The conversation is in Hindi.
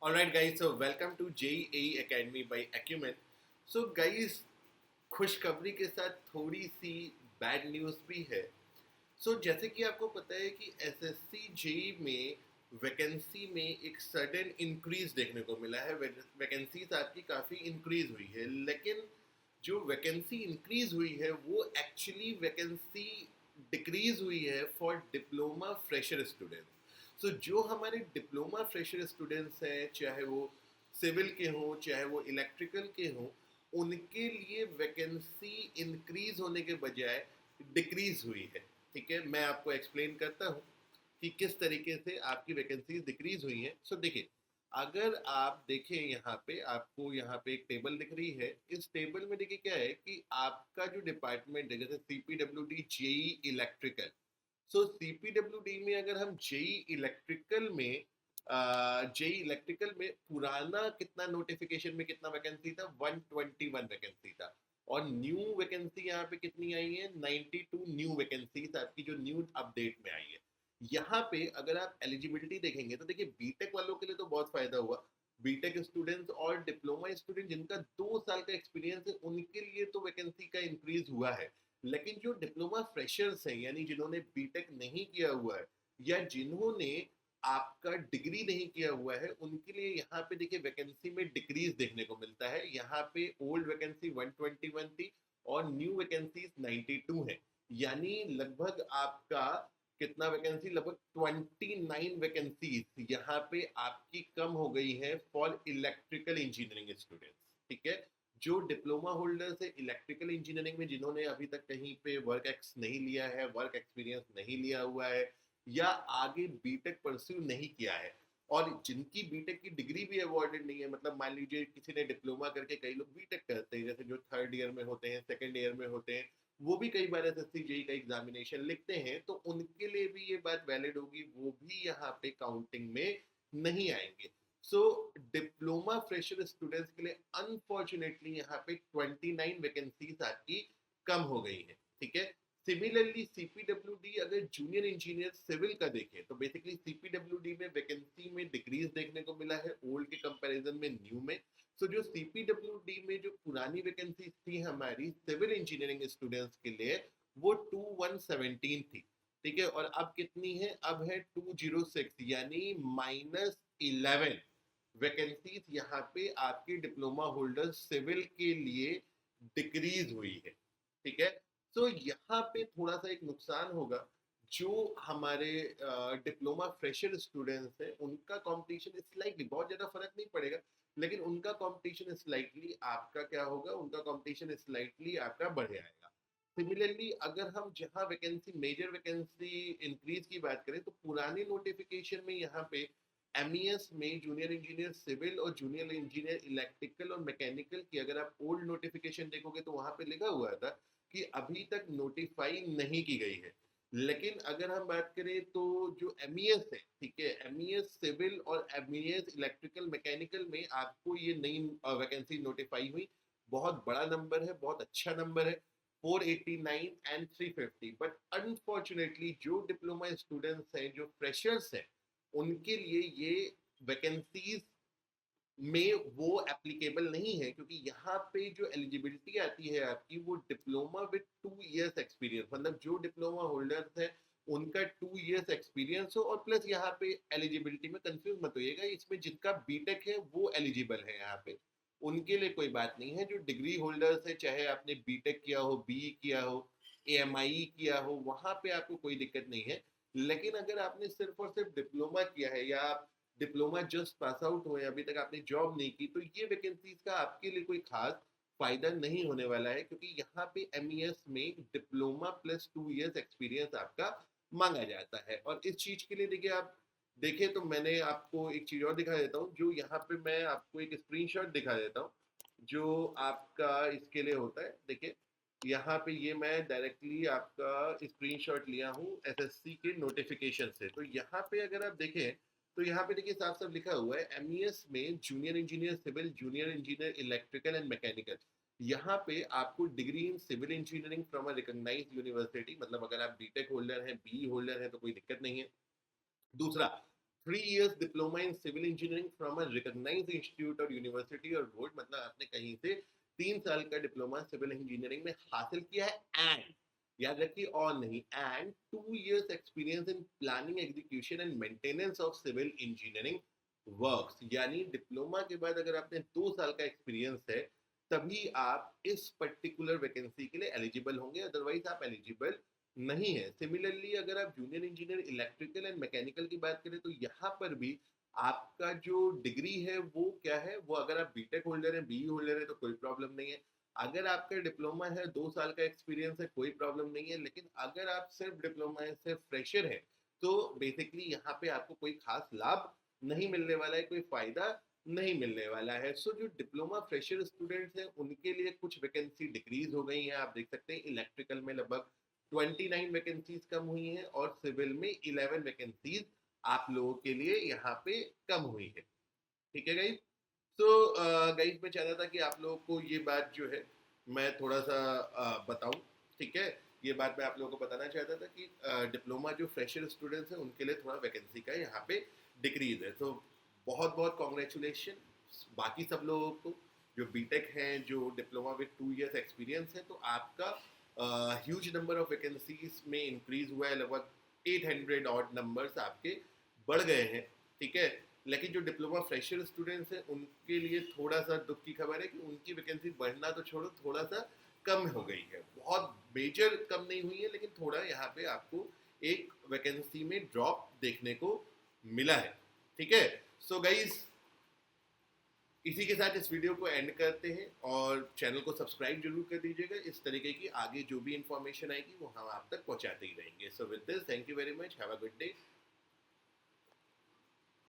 Alright guys, so welcome to JEE Academy by Acumen. So guys, खुशखबरी के साथ थोड़ी सी बैड न्यूज़ भी है। जैसे कि आपको पता है कि एसएससी जेई में वैकेंसी में एक सडन इंक्रीज देखने को मिला है। वैकेंसीज आपकी काफ़ी इंक्रीज हुई है, लेकिन जो वैकेंसी इंक्रीज हुई है वो एक्चुअली वैकेंसी डिक्रीज हुई है फॉर डिप्लोमा फ्रेशर स्टूडेंट्स। जो हमारे डिप्लोमा फ्रेशर स्टूडेंट्स हैं, चाहे वो सिविल के हों चाहे वो इलेक्ट्रिकल के हों, उनके लिए वैकेंसी इंक्रीज होने के बजाय डिक्रीज हुई है। ठीक है, मैं आपको एक्सप्लेन करता हूँ कि किस तरीके से आपकी वैकेंसीज डिक्रीज हुई हैं। देखिए, अगर आप देखें यहाँ पे, आपको यहाँ पे एक टेबल दिख रही है। इस टेबल में देखिए क्या है कि आपका जो डिपार्टमेंट है, जैसे CPWD जेई इलेक्ट्रिकल। CPWD में अगर हम जेई इलेक्ट्रिकल में पुराना कितना नोटिफिकेशन में कितना वैकेंसी था, 121 वैकेंसी था। और न्यू वैकेंसी यहाँ पे कितनी आई है, 92 न्यू वैकेंसीज आपकी जो न्यू अपडेट में आई है। यहाँ पे अगर आप एलिजिबिलिटी देखेंगे तो देखिए, बीटेक वालों के लिए तो बहुत फायदा हुआ। बीटेक स्टूडेंट्स और डिप्लोमा स्टूडेंट जिनका 2 साल का एक्सपीरियंस है, उनके लिए तो वैकेंसी का इंक्रीज हुआ है। लेकिन जो डिप्लोमा फ्रेशर्स हैं, यानी जिन्होंने बीटेक नहीं किया हुआ है या जिन्होंने आपका डिग्री नहीं किया हुआ है, उनके लिए यहाँ पे देखिए वैकेंसी में डिक्रीज देखने को मिलता है। यहाँ पे ओल्ड वैकेंसी 121 थी और न्यू वैकेंसी 92 है। यानी लगभग आपका कितना वैकेंसी, लगभग 29 वैकेंसीज यहाँ पे आपकी कम हो गई है फॉर इलेक्ट्रिकल इंजीनियरिंग स्टूडेंट्स। ठीक है, जो डिप्लोमा होल्डर्स है इलेक्ट्रिकल इंजीनियरिंग में, जिन्होंने अभी तक कहीं पे वर्क एक्स नहीं लिया है, वर्क एक्सपीरियंस नहीं लिया हुआ है, या आगे बीटेक परस्यू नहीं किया है, और जिनकी बीटेक की डिग्री भी अवॉर्डेड नहीं है, मतलब मान लीजिए किसी ने डिप्लोमा करके, कई लोग बीटेक करते हैं, जैसे जो थर्ड ईयर में होते हैं, सेकेंड ईयर में होते हैं, वो भी कई बार एसएससी जेई का एग्जामिनेशन लिखते हैं, तो उनके लिए भी ये बात वैलिड होगी, वो भी यहाँ पे काउंटिंग में नहीं आएंगे। डिप्लोमा फ्रेशर स्टूडेंट्स के लिए अनफॉर्चुनेटली यहाँ पे 29 वैकेंसीज आपकी कम हो गई है। ठीक है, सिमिलरली सीपीडब्ल्यूडी अगर जूनियर इंजीनियर सिविल का देखें तो बेसिकली सीपीडब्ल्यूडी में वैकेंसी में डिक्रीज देखने को मिला है, ओल्ड के कंपैरिजन में न्यू में। जो सीपीडब्ल्यूडी में जो पुरानी वैकेंसी थी हमारी सिविल इंजीनियरिंग स्टूडेंट्स के लिए, वो 2117 थी। ठीक है, और अब कितनी है, अब है 206, यानी -11 वैकेंसीज यहाँ पे आपकी डिप्लोमा होल्डर सिविल के लिए डिक्रीज हुई है। ठीक है, यहाँ पे थोड़ा सा एक नुकसान होगा। जो हमारे डिप्लोमा फ्रेशर स्टूडेंट्स हैं, उनका कंपटीशन स्लाइटली, बहुत ज्यादा फर्क नहीं पड़ेगा, लेकिन उनका कंपटीशन स्लाइटली आपका क्या होगा, उनका कंपटीशन स्लाइटली आपका बढ़ जाएगा। सिमिलरली अगर हम जहाँ वैकेंसी, मेजर वैकेंसी इंक्रीज की बात करें, तो पुराने नोटिफिकेशन में यहाँ पे एमईएस में जूनियर इंजीनियर सिविल और जूनियर इंजीनियर इलेक्ट्रिकल और मैकेनिकल की अगर आप ओल्ड नोटिफिकेशन देखोगे तो वहां पे लिखा हुआ था कि अभी तक नोटिफाई नहीं की गई है। लेकिन अगर हम बात करें तो जो एमईएस है, ठीक है, एमईएस सिविल और एमईएस इलेक्ट्रिकल मैकेनिकल में आपको ये नई वैकेंसी नोटिफाई हुई। बहुत बड़ा नंबर है, बहुत अच्छा नंबर है, 489 एंड 350। बट अनफॉर्चुनेटली जो डिप्लोमा स्टूडेंट्स हैं, जो फ्रेशर्स हैं, उनके लिए ये वैकेंसीज में वो एप्लीकेबल नहीं है, क्योंकि यहाँ पे जो एलिजिबिलिटी आती है आपकी, वो डिप्लोमा विद 2 इयर्स एक्सपीरियंस, मतलब जो डिप्लोमा होल्डर्स है उनका 2 इयर्स एक्सपीरियंस हो, और प्लस यहाँ पे एलिजिबिलिटी में कंफ्यूज मत होइएगा, इसमें जिनका बीटेक है वो एलिजिबल है यहाँ पे, उनके लिए कोई बात नहीं है। जो डिग्री होल्डर्स है, चाहे आपने बीटेक किया हो, बीई किया हो, एएमआई किया हो, वहां पे आपको कोई दिक्कत नहीं है। लेकिन अगर आपने सिर्फ और सिर्फ डिप्लोमा किया है, या आप डिप्लोमा जस्ट पास आउट हुए, अभी तक आपने जॉब नहीं की, तो ये वैकेंसीज का आपके लिए कोई खास फायदा नहीं होने वाला है, क्योंकि यहाँ पे एमईएस में डिप्लोमा प्लस 2 इयर्स एक्सपीरियंस आपका मांगा जाता है। और इस चीज के लिए देखिए, आप देखें तो मैंने आपको एक चीज और दिखा देता हूँ, जो यहाँ पे मैं आपको एक स्क्रीनशॉट दिखा देता हूँ जो आपका इसके लिए होता है। देखिए, यहाँ पे ये मैं डायरेक्टली आपका स्क्रीनशॉट लिया हूँ एसएससी के नोटिफिकेशन से। तो यहाँ पे अगर आप देखें तो यहाँ पे देखिए साफ साफ लिखा हुआ है, एमईएस में junior engineer civil, junior engineer electrical and mechanical. यहाँ पे आपको degree in civil engineering from a recognised university, मतलब अगर आप बीटेक होल्डर हैं, बी होल्डर हैं, तो कोई दिक्कत नहीं है। दूसरा, 3 years diploma in civil engineering from a recognized institute or university or board, मतलब आपने कहीं से 3 साल का डिप्लोमा सिविल इंजीनियरिंग में हासिल किया है, एंड याद रखिए और नहीं, and 2 years experience in planning execution and maintenance of civil engineering works. यानी डिप्लोमा के बाद अगर आपने 2 साल का एक्सपीरियंस है तभी आप इस पर्टिकुलर वैकेंसी के लिए एलिजिबल होंगे, अदरवाइज आप एलिजिबल नहीं है। सिमिलरली अगर आप junior engineer electrical and mechanical की बात करें तो यहाँ पर भी आपका जो डिग्री है वो क्या है, वो अगर आप बीटेक होल्डर है, बीई होल्डर है तो कोई प्रॉब्लम नहीं है। अगर आपका डिप्लोमा है, 2 साल का एक्सपीरियंस है, कोई प्रॉब्लम नहीं है। लेकिन अगर आप सिर्फ डिप्लोमा है, सिर्फ फ्रेशर है, तो बेसिकली यहाँ पे आपको कोई खास लाभ नहीं मिलने वाला है, कोई फायदा नहीं मिलने वाला है। सो जो डिप्लोमा फ्रेशर स्टूडेंट्स हैं उनके लिए कुछ वैकेंसी डिक्रीज हो गई हैं। आप देख सकते हैं इलेक्ट्रिकल में लगभग 29 वैकेंसीज कम हुई हैं और सिविल में 11 वैकेंसीज आप लोगों के लिए यहाँ पे कम हुई है। ठीक है गाइज। तो गाइज मैं चाहता था कि आप लोगों को ये बात जो है मैं थोड़ा सा बताऊं। ठीक है, ये बात मैं आप लोगों को बताना चाहता था कि डिप्लोमा जो फ्रेशर स्टूडेंट्स हैं उनके लिए थोड़ा वैकेंसी का यहाँ पे डिक्रीज है। तो बहुत बहुत कॉन्ग्रेचुलेशन बाकी सब लोगों को जो बीटेक हैं, जो डिप्लोमा विद 2 years एक्सपीरियंस है। तो आपका ह्यूज नंबर ऑफ वैकेंसीज में इंक्रीज हुआ है, लगभग 800 ऑड नंबर्स आपके बढ़ गए हैं। ठीक है, लेकिन जो डिप्लोमा फ्रेशर स्टूडेंट्स हैं उनके लिए थोड़ा सा दुख की खबर है कि उनकी वैकेंसी बढ़ना तो छोड़ो, थोड़ा सा कम हो गई है। बहुत मेजर कम नहीं हुई है, लेकिन थोड़ा यहाँ पे आपको एक वैकेंसी में ड्रॉप देखने को मिला है। ठीक है, सो गाइज इसी के साथ इस वीडियो को एंड करते हैं और चैनल को सब्सक्राइब जरूर कर दीजिएगा। इस तरीके की आगे जो भी इंफॉर्मेशन आएगी वो हम आप तक पहुंचाते ही रहेंगे। So with this, thank you very much, have a good day.